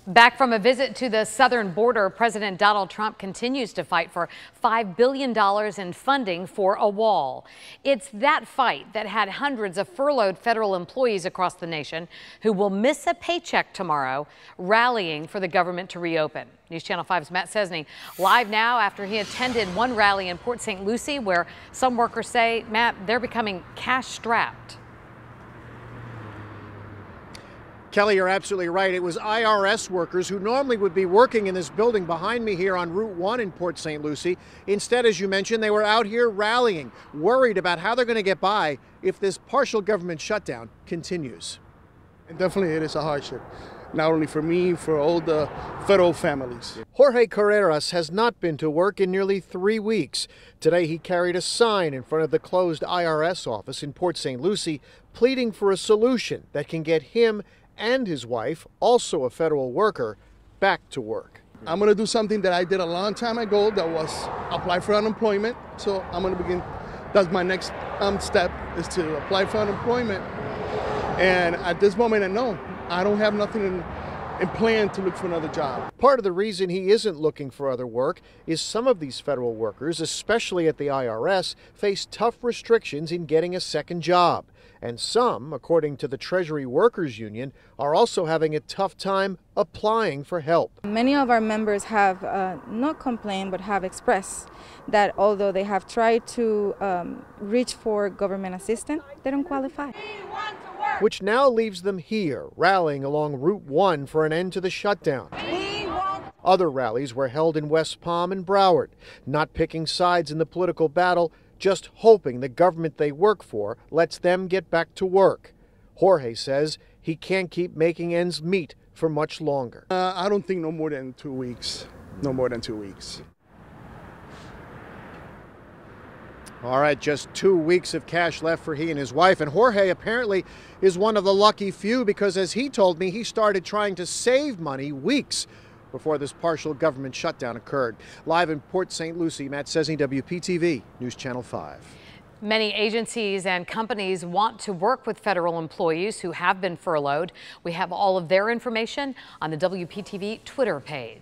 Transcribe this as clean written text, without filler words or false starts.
Back from a visit to the southern border, President Donald Trump continues to fight for $5 billion in funding for a wall. It's that fight that had hundreds of furloughed federal employees across the nation who will miss a paycheck tomorrow, rallying for the government to reopen. News Channel 5's Matt Cesney live now after he attended one rally in Port St. Lucie where some workers say, Matt, they're becoming cash strapped. Kelly, you're absolutely right. It was IRS workers who normally would be working in this building behind me here on Route 1 in Port St. Lucie. Instead, as you mentioned, they were out here rallying, worried about how they're going to get by if this partial government shutdown continues. And definitely it is a hardship, not only for me, for all the federal families. Jorge Carreras has not been to work in nearly 3 weeks. Today he carried a sign in front of the closed IRS office in Port St. Lucie, pleading for a solution that can get him and his wife, also a federal worker, back to work. I'm going to do something that I did a long time ago, that was apply for unemployment. So I'm going to begin, that's my next step, is to apply for unemployment. And at this moment, I know I don't have nothing in plan to look for another job. Part of the reason he isn't looking for other work is some of these federal workers, especially at the IRS, face tough restrictions in getting a second job. And some, according to the Treasury Workers Union, are also having a tough time applying for help. Many of our members have not complained but have expressed that although they have tried to reach for government assistance, they don't qualify. Which now leaves them here, rallying along Route 1 for an end to the shutdown. Other rallies were held in West Palm and Broward, not picking sides in the political battle, just hoping the government they work for lets them get back to work. Jorge says he can't keep making ends meet for much longer. I don't think no more than 2 weeks. No more than 2 weeks. All right, just 2 weeks of cash left for he and his wife. And Jorge apparently is one of the lucky few because, as he told me, he started trying to save money weeks before this partial government shutdown occurred. Live in Port St. Lucie, Matt Cesney, WPTV, News Channel 5. Many agencies and companies want to work with federal employees who have been furloughed. We have all of their information on the WPTV Twitter page.